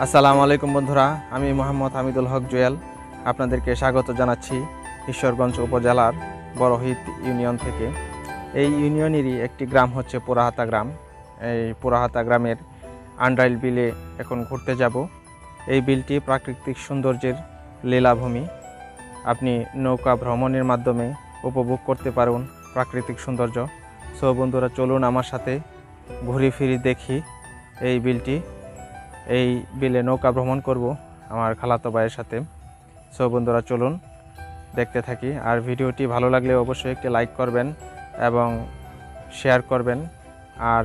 আসসালামু আলাইকুম বন্ধুরা, আমি মোহাম্মদ হামিদুল হক জুয়েল আপনাদেরকে স্বাগত জানাচ্ছি ঈশ্বরগঞ্জ উপজেলার বড়হিত ইউনিয়ন থেকে। এই ইউনিয়নেরই একটি গ্রাম হচ্ছে পুরাহাতা গ্রাম। এই পুরাহাতা গ্রামের আন্ডাইল বিলে এখন ঘুরতে যাব। এই বিলটি প্রাকৃতিক সৌন্দর্যের লীলাভূমি। আপনি নৌকা ভ্রমণের মাধ্যমে উপভোগ করতে পারুন প্রাকৃতিক সৌন্দর্য। সো বন্ধুরা, চলুন আমার সাথে ঘুরে ফিরে দেখি এই বিলটি। এই বিলে নৌকা ভ্রমণ করব আমার খালাতো ভাইয়ের সাথে। সো বন্ধুরা, চলুন দেখতে থাকি। আর ভিডিওটি ভালো লাগলে অবশ্যই একটি লাইক করবেন এবং শেয়ার করবেন। আর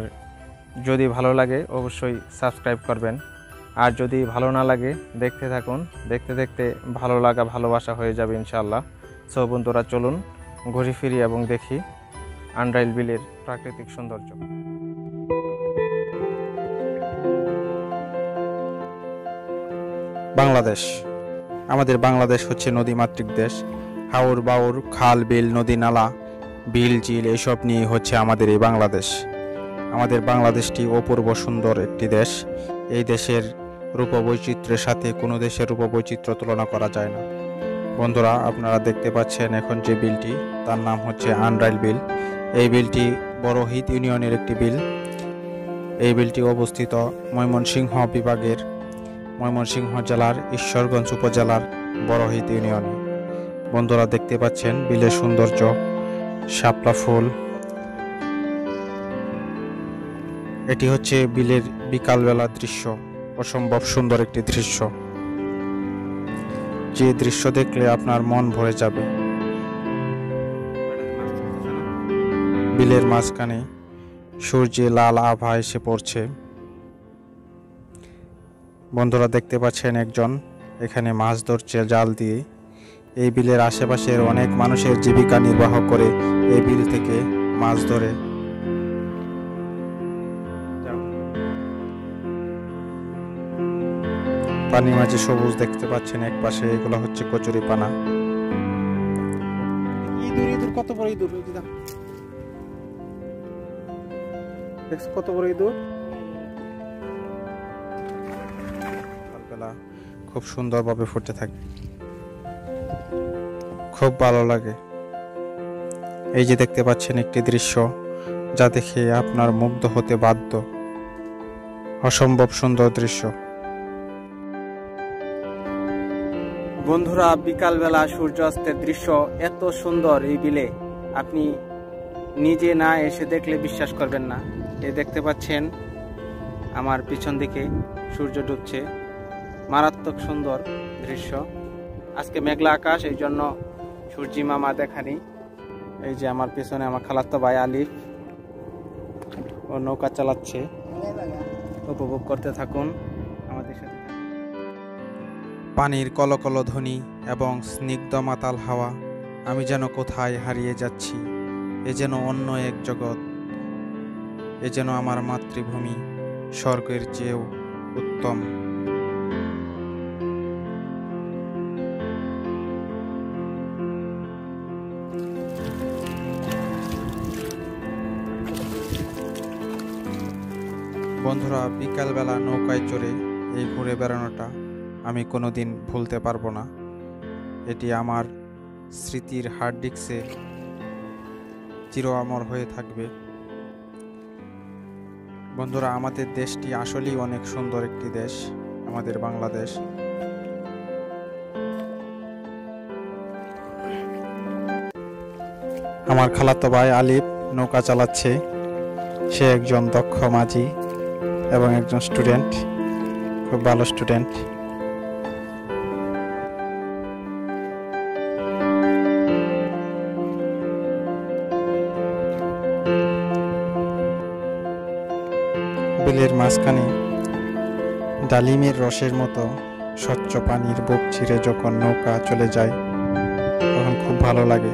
যদি ভালো লাগে অবশ্যই সাবস্ক্রাইব করবেন। আর যদি ভালো না লাগে দেখতে থাকুন, দেখতে দেখতে ভালো লাগা ভালোবাসা হয়ে যাবে ইনশাআল্লাহ। সো বন্ধুরা, চলুন ঘুরে ফিরি এবং দেখি আন্ডাইল বিলের প্রাকৃতিক সৌন্দর্য। বাংলাদেশ, আমাদের বাংলাদেশ হচ্ছে নদীমাতৃক দেশ। হাওর বাউর, খাল বিল, নদী নালা, বিল ঝিল এসব নিয়ে হচ্ছে আমাদের এই বাংলাদেশ। আমাদের বাংলাদেশটি অপূর্ব সুন্দর একটি দেশ। এই দেশের রূপবৈচিত্র্যের সাথে কোনো দেশের রূপবৈচিত্র্য তুলনা করা যায় না। বন্ধুরা, আপনারা দেখতে পাচ্ছেন এখন যে বিলটি, তার নাম হচ্ছে আন্ডাইল বিল। এই বিলটি বড়হিত ইউনিয়নের একটি বিল। এই বিলটি অবস্থিত ময়মনসিংহ বিভাগের ময়মনসিংহ জেলার ঈশ্বরগঞ্জ উপজেলার বড়হিত ইউনিয়নে। বন্ধুরা দেখতে পাচ্ছেন বিলের সৌন্দর্য, শাপলা ফুল। এটি হচ্ছে বিলের বিকালবেলার দৃশ্য, অসম্ভব সুন্দর একটি দৃশ্য, যে দৃশ্য দেখলে আপনার মন ভরে যাবে। বিলের মাঝখানে সূর্যে লাল আভা এসে পড়ছে। বন্ধুরা দেখতে পাচ্ছেন একজন এখানে মাছ ধরছে জাল দিয়ে। এই বিলের আশেপাশের অনেক মানুষের জীবিকা নির্বাহ করে এই বিল থেকে মাছ ধরে। পানির মাঝে সবুজ দেখতে পাচ্ছেন এক পাশে, এগুলো হচ্ছে কচুরি পানা। ইঁদুর কত বড় ইঁদুর, দেখছো কত বড় ইঁদুর। খুব সুন্দরভাবে ফুটে থাকে, খুব ভালো লাগে। এই যে দেখতে পাচ্ছেন একটি দৃশ্য, যা দেখে আপনার মুগ্ধ হতে বাধ্য। অসম্ভব সুন্দর দৃশ্য। বন্ধুরা, বিকালবেলা সূর্যাস্তের দৃশ্য এত সুন্দর এই বিলে, আপনি নিজে না এসে দেখলে বিশ্বাস করবেন না। এই দেখতে পাচ্ছেন আমার পিছন দিকে সূর্য ডুবছে, মারাত্মক সুন্দর দৃশ্য। আজকে মেঘলা আকাশ, এই জন্য সূর্যি মামা দেখানি। এই যে আমার পিছনে আমার খালাতো ভাই আলিফ, ও নৌকা চালাচ্ছে। উপভোগ করতে থাকুন আমাদের সাথে। পানির কলকল ধ্বনি এবং স্নিগ্ধ মাতাল হাওয়া, আমি যেন কোথায় হারিয়ে যাচ্ছি। এ যেন অন্য এক জগৎ, এ যেন আমার মাতৃভূমি, স্বর্গের চেয়েও উত্তম। বন্ধুরা, বিকালবেলা নৌকায় চড়ে এই ঘুরে বেড়ানোটা আমি কোনোদিন ভুলতে পারবো না। এটি আমার স্মৃতির হার্ড ডিস্কে চির অমর হয়ে থাকবে। বন্ধুরা, আমাদের দেশটি আসলেই অনেক সুন্দর একটি দেশ, আমাদের বাংলাদেশ। আমার খালাতো ভাই আলিফ নৌকা চালাচ্ছে। সে একজন দক্ষ মাঝি এবং একজন স্টুডেন্ট, খুব ভালো স্টুডেন্ট। বিলের মাঝখানে ডালিমের রসের মতো স্বচ্ছ পানির বুক চিরে যখন নৌকা চলে যায়, তখন খুব ভালো লাগে।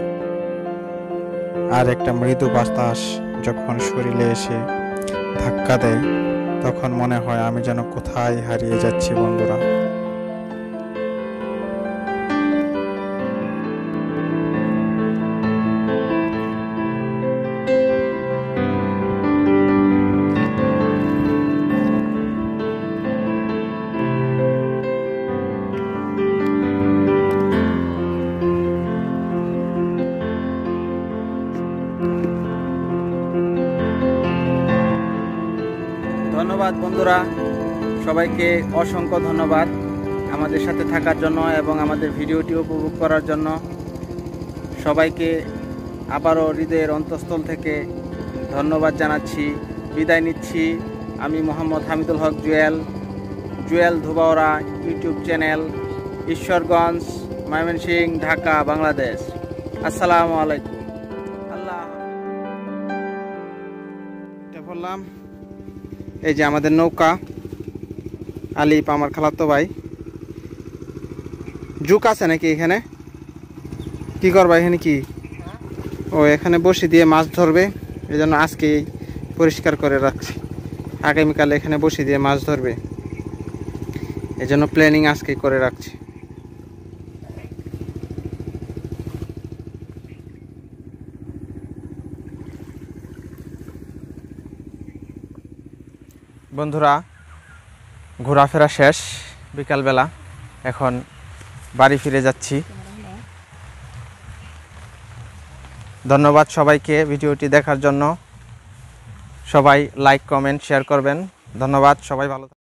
আর একটা মৃদু বাতাস যখন শরীরে এসে ধাক্কা দেয়, তখন মনে হয় আমি যেন কোথায় হারিয়ে যাচ্ছি। বন্ধুরা, ধন্যবাদ বন্ধুরা, সবাইকে অসংখ্য ধন্যবাদ আমাদের সাথে থাকার জন্য এবং আমাদের ভিডিওটি উপভোগ করার জন্য। সবাইকে আবারও হৃদয়ের অন্তঃস্থল থেকে ধন্যবাদ জানাচ্ছি। বিদায় নিচ্ছি। আমি মোহাম্মদ হামিদুল হক জুয়েল ধুবাওরা, ইউটিউব চ্যানেল, ঈশ্বরগঞ্জ, ময়মনসিংহ, ঢাকা, বাংলাদেশ। আসসালামু আলাইকুম। আল্লাহ বললাম, এই যে আমাদের নৌকা, আলিপ আমার খালাতো ভাই। জুক আছে নাকি এখানে? কি করবা এখানে? কি ও এখানে বসে দিয়ে মাছ ধরবে, এই জন্য আজকে পরিষ্কার করে রাখছি। আগামীকাল এখানে বসে দিয়ে মাছ ধরবে, এই জন্য প্ল্যানিং আজকে করে রাখছি। বন্ধুরা, ঘোরাফেরা শেষ বিকালবেলা, এখন বাড়ি ফিরে যাচ্ছি। ধন্যবাদ সবাইকে ভিডিওটি দেখার জন্য। সবাই লাইক, কমেন্ট, শেয়ার করবেন। ধন্যবাদ, সবাই ভালো থাকবেন।